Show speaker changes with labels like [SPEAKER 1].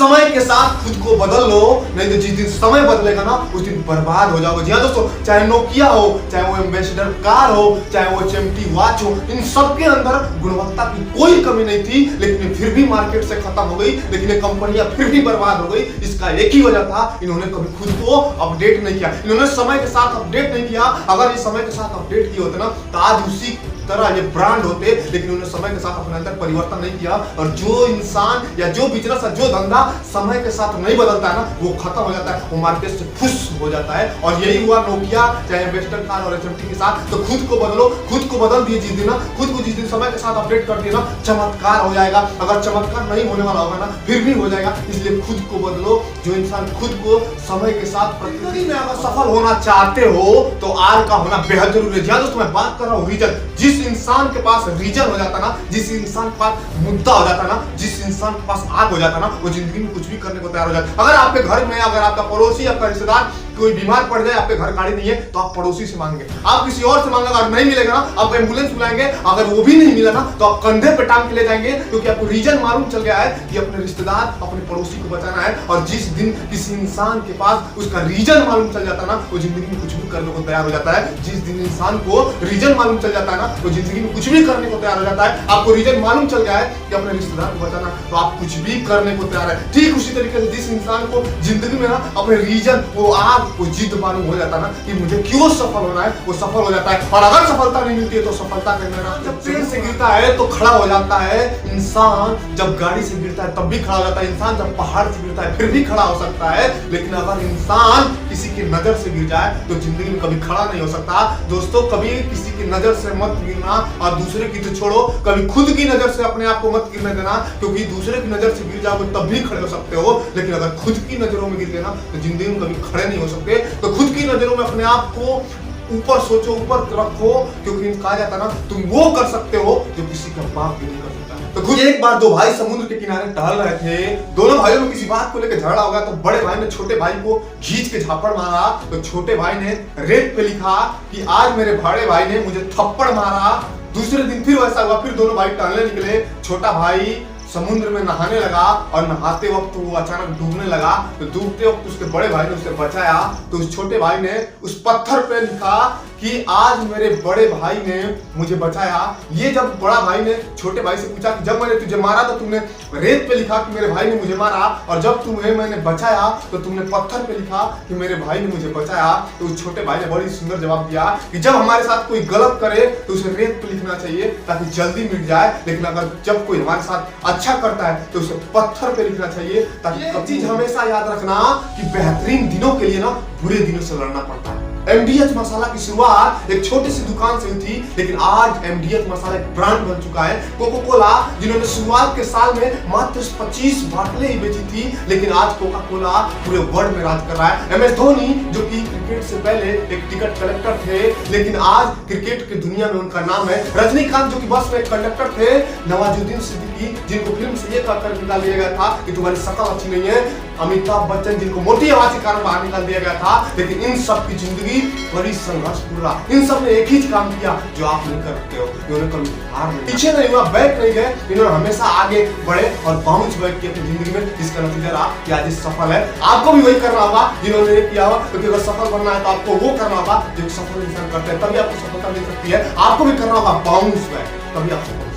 [SPEAKER 1] समय के साथ खुद को बदल लो, नहीं तो जिस दिन समय बदलेगा ना उस दिन बर्बाद हो जाओगे। जी हाँ दोस्तों, चाहे नोकिया हो, चाहे वो एम्बेसडर कार हो, चाहे वो HMT वॉच हो, इन सबके अंदर गुणवत्ता की कोई कमी नहीं थी, लेकिन फिर भी मार्केट से खत्म हो गई, लेकिन ये कंपनियां फिर भी बर्बाद हो गई। इसका एक ही वजह था, इन्होंने कभी खुद को अपडेट नहीं किया, इन्होंने समय के साथ अपडेट नहीं किया। अगर ये समय के साथ अपडेट किए होते ना तो आज उसी तरह ये ब्रांड होते, लेकिन उन्होंने समय के साथ अपने अंदर परिवर्तन नहीं किया। और जो इंसान या जो बिजनेस जो धंधा समय के साथ नहीं बदलता है ना, वो खत्म हो जाता है, वो मार्केट से खुश हो जाता है। और यही हुआ नोकिया चाहे वेस्टर्न कार और HMT के साथ। तो खुद को बदलो, खुद को बदल दिए जिस दिन ना, खुद को जिस दिन समय के साथ अपडेट कर दिए ना, चमत्कार हो जाएगा। अगर चमत्कार नहीं होने वाला होगा ना, फिर भी हो जाएगा। इसलिए खुद को बदलो। जो इंसान खुद को समय के साथ प्रकृति में अगर सफल होना चाहते हो तो आर का होना बेहद जरूरी है। जी दोस्तों, मैं बात कर रहा हूँ रीजन। जिस इंसान के पास रीजन हो जाता ना, जिस इंसान के पास मुद्दा हो जाता ना, जिस इंसान के पास आग हो जाता ना, वो जिंदगी में कुछ भी करने को तैयार हो जाता। अगर आपके घर में, अगर आपका पड़ोसी, आपका रिश्तेदार कोई बीमार पड़ जाए, आपके घर गाड़ी नहीं है, तो आप पड़ोसी से मांगे, आप किसी और से मांगे। अगर नहीं मिलेगा ना, आप एम्बुलेंस बुलाएंगे। अगर वो भी नहीं मिला ना, तो आप कंधे पे टांग के ले जाएंगे, क्योंकि आपको रीजन मालूम चल गया है कि अपने रिश्तेदार, अपने पड़ोसी को बचाना है। और जिस दिन किसी इंसान के पास उसका रीजन मालूम चल जाता ना, वो जिंदगी में कुछ भी करने को तैयार हो जाता है। जिस दिन इंसान को रीजन मालूम चल जाता है ना, वो जिंदगी में कुछ भी करने को तैयार हो जाता है। आपको रीजन मालूम चल गया है कि अपने रिश्तेदार को बचाना, तो आप कुछ भी करने को तैयार है। ठीक उसी तरीके से जिस इंसान को जिंदगी में ना अपने रीजन, वो आग, वो जिद मालूम हो जाता ना कि मुझे क्यों सफल होना है, वो सफल हो जाता है। और अगर सफलता नहीं मिलती है तो सफलता करना, जब पेड़ से गिरता है तो खड़ा हो जाता है इंसान, जब गाड़ी से गिरता है तब भी खड़ा हो जाता है इंसान, जब पहाड़ से गिरता है फिर भी खड़ा हो सकता है। लेकिन अगर इंसान किसी की नजर से गिर जाए तो जिंदगी में कभी खड़ा नहीं हो सकता। दोस्तों, कभी किसी की नजर से मत गिरना, और दूसरे की तो छोड़ो, कभी खुद की नजर से अपने आप को मत गिरने देना, क्योंकि दूसरे की नजर से गिर जाओगे तब भी खड़े हो सकते हो, लेकिन अगर खुद की नजरों में गिर गए ना तो जिंदगी में कभी खड़े नहीं हो सकते। तो खुद की नजरों में अपने आप को ऊपर सोचो, ऊपर रखो, क्योंकि कहा जाता ना, तुम वो कर सकते हो जो किसी का बाप भी नहीं कर सकता। तो खुद एक बार दो भाई समुद्र के किनारे टहल रहे थे। दोनों भाइयों में किसी बात को लेकर झगड़ा हो गया, तो बड़े भाई ने छोटे भाई को खींच के झापड़ मारा। तो छोटे भाई ने रेत पे लिखा कि आज मेरे बड़े भाई ने मुझे थप्पड़ मारा। दूसरे दिन फिर वैसा हुआ, फिर दोनों भाई टहलने निकले। छोटा भाई समुद्र में नहाने लगा, और नहाते वक्त वो अचानक डूबने लगा। तो डूबते वक्त उसके बड़े भाई ने उसे बचाया। तो उस छोटे भाई ने उस पत्थर पे लिखा कि आज मेरे बड़े भाई ने मुझे बचाया। ये जब बड़ा भाई ने छोटे भाई से पूछा कि जब मैंने तुझे मारा तो तुमने रेत पे लिखा कि मेरे भाई ने मुझे मारा, और जब तुम्हें मैंने बचाया तो तुमने पत्थर पे लिखा कि मेरे भाई ने मुझे बचाया। तो उस छोटे भाई ने बड़ी सुंदर जवाब दिया कि जब हमारे साथ कोई गलत करे तो उसे रेत पे लिखना चाहिए ताकि जल्दी मिट जाए, लेकिन अगर जब कोई हमारे साथ अच्छा करता है तो उसे पत्थर पे लिखना चाहिए, ताकि चीज हमेशा याद रखना कि बेहतरीन दिनों के लिए ना बुरे दिनों से लड़ना पड़ता है। MDH मसाला की शुरुआत एक छोटी सी दुकान से हुई थी, लेकिन आज MDH मसाला एक ब्रांड बन चुका है। कोको कोला, जिन्होंने शुरुआत के साल में मात्र 25 बाटलें ही बेची थी, लेकिन आज कोका कोला पूरे वर्ल्ड में राज कर रहा है। MS धोनी, जो कि क्रिकेट से पहले एक टिकट कलेक्टर थे, लेकिन आज क्रिकेट की दुनिया में उनका नाम है। रजनीकांत, जो कि बस में एक कंडक्टर थे। नवाजुद्दीन सिद्दीकी, जिनको फिल्म से ये कहकर निकाल दिया गया था कि तुम्हारी शक्ल अच्छी नहीं है। अमिताभ बच्चन, जिनको मोटी आवाज के कारण बाहर निकाल दिया गया था, लेकिन इन सब की जिंदगी बड़ी संघर्षपूर्ण रहा। इन सब ने एक ही काम किया जो आप नहीं करते हो, इन्होंने कभी हार नहीं, पीछे नहीं हुआ, बैक नहीं गए, इन्होंने हमेशा आगे बढ़े और बाउंस बैक किया अपनी जिंदगी में, जिसका नतीजा रहा कि आज सफल है। आपको भी वही करना होगा जिन्होंने ये किया होगा, क्योंकि अगर सफल बनना है तो आपको वो करना होगा जो सफल इंसान करते हैं, तभी आपको सफलता मिल सकती है। आपको भी करना होगा बाउंस बैक, तभी आप सफल